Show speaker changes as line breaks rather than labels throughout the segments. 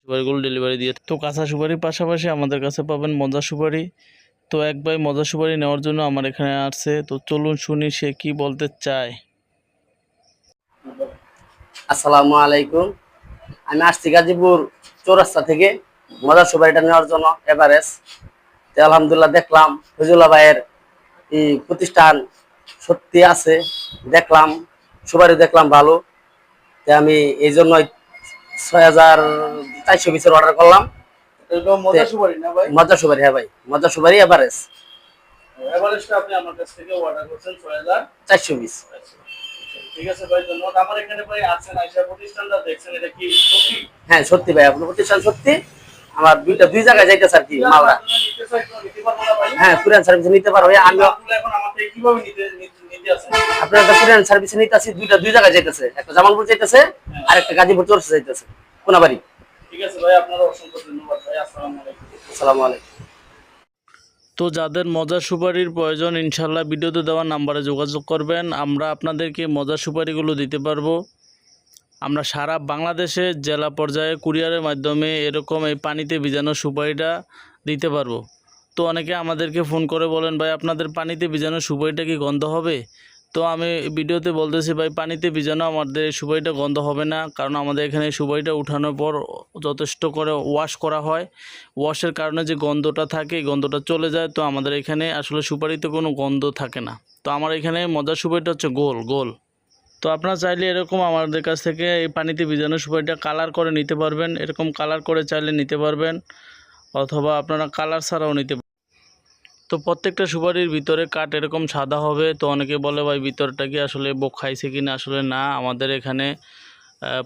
সুপারিগুলো delivery দিয়ে। তো কাঁচা সুপারির পাশাপাশি আমাদের কাছে পাবেন মজা সুপারি। তো এক ভাই মজা সুপারি নেওয়ার জন্য আমার এখানে আসছে, তো চলুন শুনি সে কি বলতে চায়।
আসসালামু আলাইকুম। আমি আসছি গাজীপুর চৌরাস্তা থেকে মজা সুপারিটা নেওয়ার জন্য এভারেস্ট। আলহামদুলিল্লাহ দেখলাম ফজুল্লাহ ভাইয়ের এই প্রতিষ্ঠান সত্যি আছে, দেখলাম সুপারি দেখলাম ভালো। আমি এই জন্যই 6400 পিসের অর্ডার করলাম।
মজা সুপারি না ভাই?
মজা সুপারি, হ্যাঁ ভাই, মজা সুপারি এভারেস্ট।
এভারেস্টটা আপনি আমার কাছ থেকে অর্ডার করছেন
6400 পিস।
ঠিক আছে ভাই, ধন্যবাদ। আমার এখানে ভাই আছেন আইসা প্রতিষ্ঠানটা দেখছেন, এটা কি সত্যি?
হ্যাঁ সত্যি ভাই, আপনার প্রতিষ্ঠান সত্যি। আমার দুই জায়গায় যাইতেছে আর কি মালটা। হ্যাঁ কুরিয়ার সার্ভিসে নিতে পারবো। আমি
এখন আমার থেকে কিভাবে নিতে আছেন?
আপনার কুরিয়ার সার্ভিসে নিতে আসি, দুই জায়গায় যাইতেছে, একটা জামালপুর যাইতেছে আর একটা গাজীপুর চৌরাস্তা যাইতেছে, কোনাবাড়ি।
ঠিক আছে ভাই, আপনার অসংখ্য ধন্যবাদ ভাই। আসসালামু আলাইকুম।
আসসালামু আলাইকুম।
তো যাদের মজা সুপারির প্রয়োজন ইনশাল্লাহ ভিডিওতে দেওয়া নাম্বারে যোগাযোগ করবেন, আমরা আপনাদেরকে মজা সুপারিগুলো দিতে পারবো। আমরা সারা বাংলাদেশে জেলা পর্যায়ে কুরিয়ারের মাধ্যমে এরকম এই পানিতে ভিজানো সুপারিটা দিতে পারবো। তো অনেকে আমাদেরকে ফোন করে বলেন, ভাই আপনাদের পানিতে ভিজানো সুপারিটা কি গন্ধ হবে? তো আমি ভিডিওতে বলতেছি, ভাই পানিতে ভিজানো আমাদের এই সুপারিটা গন্ধ হবে না, কারণ আমাদের এখানে সুপারিটা উঠানোর পর যথেষ্ট করে ওয়াশ করা হয়। ওয়াশের কারণে যে গন্ধটা থাকে এই গন্ধটা চলে যায়। তো আমাদের এখানে আসলে সুপারিতে কোনো গন্ধ থাকে না। তো আমার এখানে মজার সুপারিটা হচ্ছে গোল গোল। তো আপনারা চাইলে এরকম আমাদের কাছ থেকে এই পানিতে ভিজানো সুপারিটা কালার করে নিতে পারবেন। এরকম কালার করে চাইলে নিতে পারবেন, অথবা আপনারা কালার ছাড়াও নিতে পারবেন। তো প্রত্যেকটা সুপারির ভিতরে কাঠ এরকম সাদা হবে। তো অনেকে বলে, ভাই ভিতরটা কি আসলে বোক খাইছে কিনা? আসলে না, আমাদের এখানে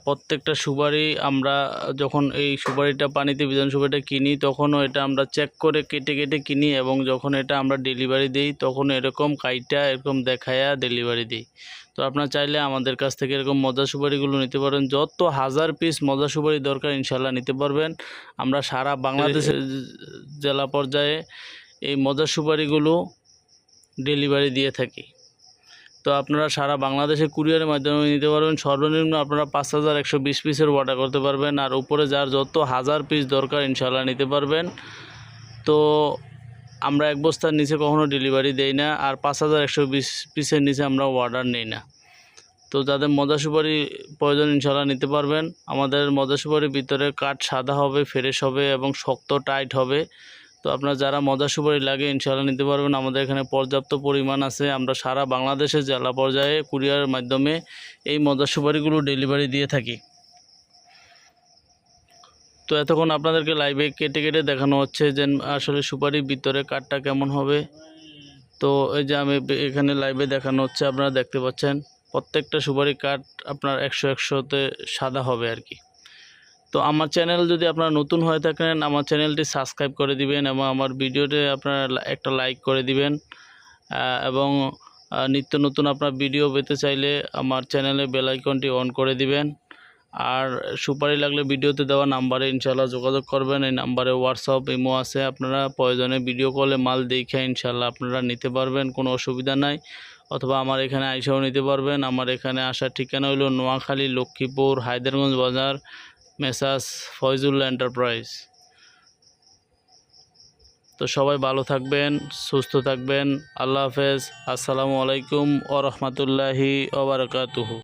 প্রত্যেকটা সুপারি আমরা যখন এই সুপারিটা পানিতে ভিজানো সুপারিটা কিনি তখনও এটা আমরা চেক করে কেটে কেটে কিনি, এবং যখন এটা আমরা ডেলিভারি দিই তখন এরকম কাইটা এরকম দেখায়া ডেলিভারি দিই। তো আপনারা চাইলে আমাদের কাছ থেকে এরকম মজা সুপারিগুলো নিতে পারেন। যত হাজার পিস মজা সুপারি দরকার ইনশাল্লাহ নিতে পারবেন। আমরা সারা বাংলাদেশের জেলা পর্যায়ে এই মজা সুপারিগুলো ডেলিভারি দিয়ে থাকি। তো আপনারা সারা বাংলাদেশে কুরিয়ারের মাধ্যমে নিতে পারবেন। সর্বনিম্ন আপনারা 5120 পিসের অর্ডার করতে পারবেন, আর উপরে যার যত হাজার পিস দরকার ইনশাল্লাহ নিতে পারবেন। তো আমরা এক বস্তার নিচে কখনো ডেলিভারি দেই না, আর 5120 পিসের নিচে আমরা অর্ডার নিই না। তো যাদের মজা সুপারি প্রয়োজন ইনশাল্লাহ নিতে পারবেন। আমাদের মজা সুপারির ভিতরে কাঠ সাদা হবে, ফ্রেশ হবে এবং শক্ত টাইট হবে। তো আপনার যারা মজা সুপারি লাগে ইনশাল্লাহ নিতে পারবেন। আমাদের এখানে পর্যাপ্ত পরিমাণ আছে। আমরা সারা বাংলাদেশের জেলা পর্যায়ে কুরিয়ারের মাধ্যমে এই মজা সুপারিগুলো ডেলিভারি দিয়ে থাকি। তো এতক্ষণ আপনাদেরকে লাইভে কেটে কেটে দেখানো হচ্ছে যে আসলে সুপারির ভিতরে কাঠটা কেমন হবে। তো এই যে আমি এখানে লাইভে দেখানো হচ্ছে, আপনারা দেখতে পাচ্ছেন প্রত্যেকটা সুপারি কাঠ আপনার 100-100তে সাদা হবে আর কি। তো আমার চ্যানেল যদি আপনারা নতুন হয়ে থাকেন, আমার চ্যানেলটি সাবস্ক্রাইব করে দিবেন এবং আমার ভিডিওতে আপনারা একটা লাইক করে দিবেন, এবং নিত্য নতুন আপনার ভিডিও পেতে চাইলে আমার চ্যানেলে বেল আইকনটি অন করে দিবেন। আর সুপারি লাগলে ভিডিওতে দেওয়া নাম্বারে ইনশাল্লাহ যোগাযোগ করবেন। এই নাম্বারে হোয়াটসঅ্যাপ ইমো আছে, আপনারা প্রয়োজনে ভিডিও কলে মাল দেখে ইনশাল্লাহ আপনারা নিতে পারবেন, কোনো অসুবিধা নাই। অথবা আমার এখানে আইসাও নিতে পারবেন। আমার এখানে আসার ঠিকানা হলো নোয়াখালী, লক্ষ্মীপুর, হায়দারগঞ্জ বাজার, মেসার্স ফয়জুল এন্টারপ্রাইজ। তো সবাই ভালো থাকবেন, সুস্থ থাকবেন। আল্লাহ হাফেজ। আসসালামু আলাইকুম ওয়া রাহমাতুল্লাহি ওয়া বারাকাতুহু।